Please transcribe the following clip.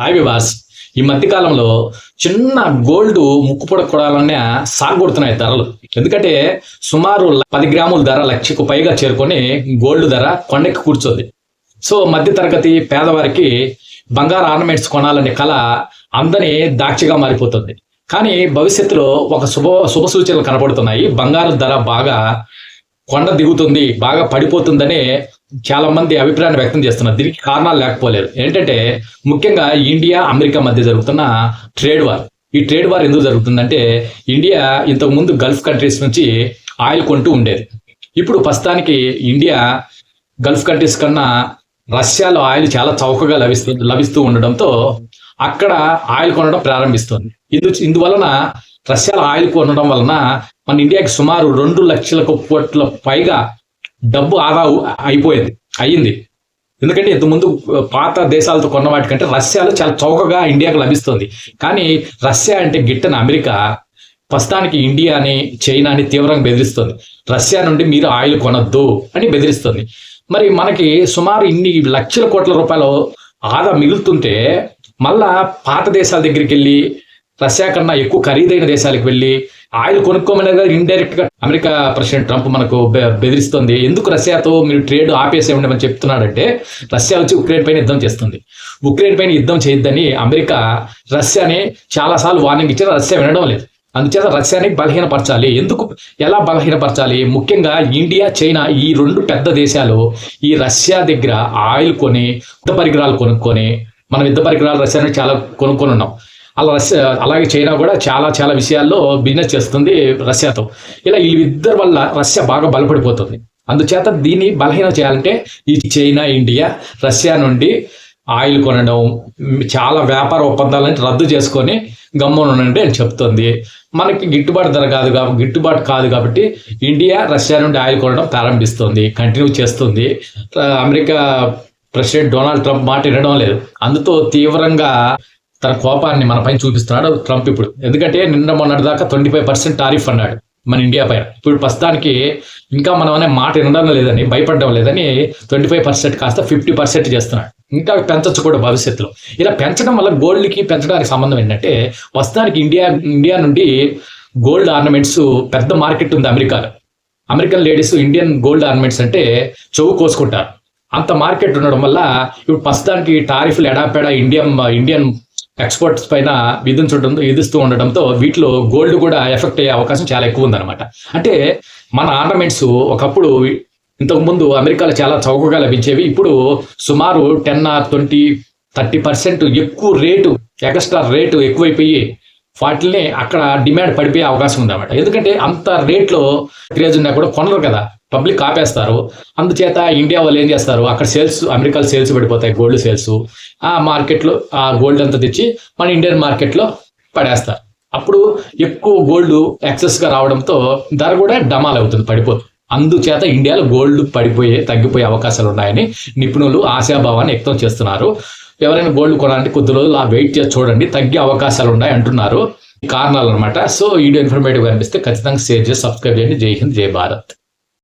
Hi వివాస్. ఈ మధ్య కాలంలో చిన్న గోల్డ్ ముక్కు పొడకూడాలనే సాగొడుతున్నాయి ధరలు. ఎందుకంటే సుమారు 10 గ్రాముల ధర లక్షకు పైగా చేరుకొని గోల్డ్ ధర కొండెక్కి కూర్చోంది. సో మధ్య తరగతి పేదవారికి బంగారు ఆర్నమెంట్స్ కొనాలనే కళ అందని దాక్షిగా మారిపోతుంది. కానీ భవిష్యత్తులో ఒక శుభ సూచనలు కనపడుతున్నాయి. బంగారు ధర బాగా కొండ దిగుతుంది, బాగా పడిపోతుందని చాలా మంది అభిప్రాయాన్ని వ్యక్తం చేస్తున్నారు. దీనికి కారణాలు లేకపోలేదు. ఏంటంటే ముఖ్యంగా ఇండియా అమెరికా మధ్య జరుగుతున్న ట్రేడ్ వార్. ఈ ట్రేడ్ వార్ ఎందుకు జరుగుతుందంటే ఇండియా ఇంతకు ముందు గల్ఫ్ కంట్రీస్ నుంచి ఆయిల్ కొంటూ ఉండేది. ఇప్పుడు ప్రస్తుతానికి ఇండియా గల్ఫ్ కంట్రీస్ కన్నా రష్యాలో ఆయిల్ చాలా చౌకగా లభిస్తూ ఉండడంతో అక్కడ ఆయిల్ కొనడం ప్రారంభిస్తుంది. ఇందువలన రష్యాలో ఆయిల్ కొనడం వలన మన ఇండియాకి సుమారు 2 లక్షల కోట్ల పైగా డబ్బు ఆదా అయ్యింది. ఎందుకంటే ఇంతకుముందు పాత దేశాలతో కొన్న వాటికంటే రష్యాలో చాలా చౌకగా ఇండియాకు లభిస్తుంది. కానీ రష్యా అంటే గిట్టని అమెరికా ప్రస్తుతానికి ఇండియాని, చైనాని తీవ్రంగా బెదిరిస్తుంది. రష్యా నుండి మీరు ఆయిల్ కొనొద్దు అని బెదిరిస్తుంది. మరి మనకి సుమారు ఇన్ని లక్షల కోట్ల రూపాయలు ఆదా మిగులుతుంటే మళ్ళా పాత దేశాల దగ్గరికి వెళ్ళి రష్యా కన్నా ఎక్కువ ఖరీదైన దేశాలకు వెళ్ళి ఆయిల్ కొనుక్కోమనేది ఇండైరెక్ట్ గా అమెరికా ప్రెసిడెంట్ ట్రంప్ మనకు బెదిరిస్తుంది. ఎందుకు రష్యాతో మీరు ట్రేడ్ ఆపేసేయండి అని చెప్తున్నాడంటే రష్యా వచ్చి ఉక్రెయిన్ పైన యుద్ధం చేస్తుంది. ఉక్రెయిన్ పైన యుద్ధం చేయొద్దని అమెరికా రష్యాని చాలాసార్లు వార్నింగ్ ఇచ్చిన రష్యా వినడం లేదు. అందుచేత రష్యాని బలహీనపరచాలి. ఎలా బలహీనపరచాలి? ముఖ్యంగా ఇండియా, చైనా ఈ 2 పెద్ద దేశాలు ఈ రష్యా దగ్గర ఆయిల్ కొని యుద్ధ పరికరాలు కొనుక్కొని, మనం యుద్ధ పరికరాలు రష్యా నుంచి చాలా కొనుక్కొని ఉన్నాం. అలాగే చైనా కూడా చాలా విషయాల్లో బిజినెస్ చేస్తుంది రష్యాతో. ఇలా వీళ్ళిద్దరి వల్ల రష్యా బాగా బలపడిపోతుంది. అందుచేత దీన్ని బలహీనం చేయాలంటే ఈ చైనా, ఇండియా రష్యా నుండి ఆయిల్ కొనడం, చాలా వ్యాపార ఒప్పందాలను రద్దు చేసుకొని గమ్మున ఉండండి అని చెప్తుంది. మనకి గిట్టుబాటు కాదు కాబట్టి ఇండియా రష్యా నుండి ఆయిల్ కొనడం ప్రారంభిస్తుంది, కంటిన్యూ చేస్తుంది. అమెరికా ప్రెసిడెంట్ డొనాల్డ్ ట్రంప్ మాట వినడం లేదు. అందుతో తీవ్రంగా తన కోపాన్ని మన పైన చూపిస్తున్నాడు ట్రంప్ ఇప్పుడు. ఎందుకంటే నిన్న మొన్నటి దాకా 25% టారిఫ్ అన్నాడు మన ఇండియా పైన. ఇప్పుడు ప్రస్తుతానికి ఇంకా మనం అనే మాట వినడం లేదని, భయపడడం లేదని 25% కాస్త 50% చేస్తున్నాడు. ఇంకా పెంచచ్చు కూడా భవిష్యత్తులో. ఇలా పెంచడం వల్ల గోల్డ్కి పెంచడానికి సంబంధం ఏంటంటే ప్రస్తుతానికి ఇండియా నుండి గోల్డ్ ఆర్నమెంట్స్ పెద్ద మార్కెట్ ఉంది అమెరికాలో. American ladies Indian gold ornaments అంటే చెవు కోసుకుంటారు. అంత మార్కెట్ ఉండడం వల్ల ఇప్పుడు ప్రస్తుతానికి టారిఫ్లు ఎడాపెడా ఇండియన్ ఎక్స్పోర్ట్స్ పైన విధిస్తూ ఉండడంతో వీటిలో గోల్డ్ కూడా ఎఫెక్ట్ అయ్యే అవకాశం చాలా ఎక్కువ ఉందన్నమాట. అంటే మన ఆర్నమెంట్స్ ఒకప్పుడు ఇంతకుముందు అమెరికాలో చాలా చౌకగా లభించేవి. ఇప్పుడు సుమారు 10 or 20, 30% ఎక్కువ రేటు, ఎక్స్ట్రా రేటు ఎక్కువైపోయి వాటిని అక్కడ డిమాండ్ పడిపోయే అవకాశం ఉందన్నమాట. ఎందుకంటే అంత రేట్లో క్రేజ్ ఉన్నా కూడా కొనరు కదా, పబ్లిక్ ఆపేస్తారు. అందుచేత ఇండియా వాళ్ళు ఏం చేస్తారు, అక్కడ అమెరికాలో సేల్స్ పడిపోతాయి, గోల్డ్ సేల్స్. ఆ మార్కెట్లో ఆ గోల్డ్ అంతా తెచ్చి మన ఇండియన్ మార్కెట్లో పడేస్తారు. అప్పుడు ఎక్కువ గోల్డ్ ఎక్సెస్గా రావడంతో ధర కూడా డమాల్ అవుతుంది, పడిపోతుంది. అందుచేత ఇండియాలో గోల్డ్ తగ్గిపోయే అవకాశాలు ఉన్నాయని నిపుణులు ఆశాభావాన్ని వ్యక్తం చేస్తున్నారు. ఎవరైనా గోల్డ్ కొనాలంటే కొద్ది రోజులు వెయిట్ చేసి చూడండి, తగ్గే అవకాశాలు ఉన్నాయి అంటున్నారు. కారణాలు అనమాట. సో వీడియో ఇన్ఫర్మేటివ్గా అనిపిస్తే ఖచ్చితంగా షేర్ చేసి సబ్స్క్రైబ్ చేయండి. జై హింద్, జై భారత్.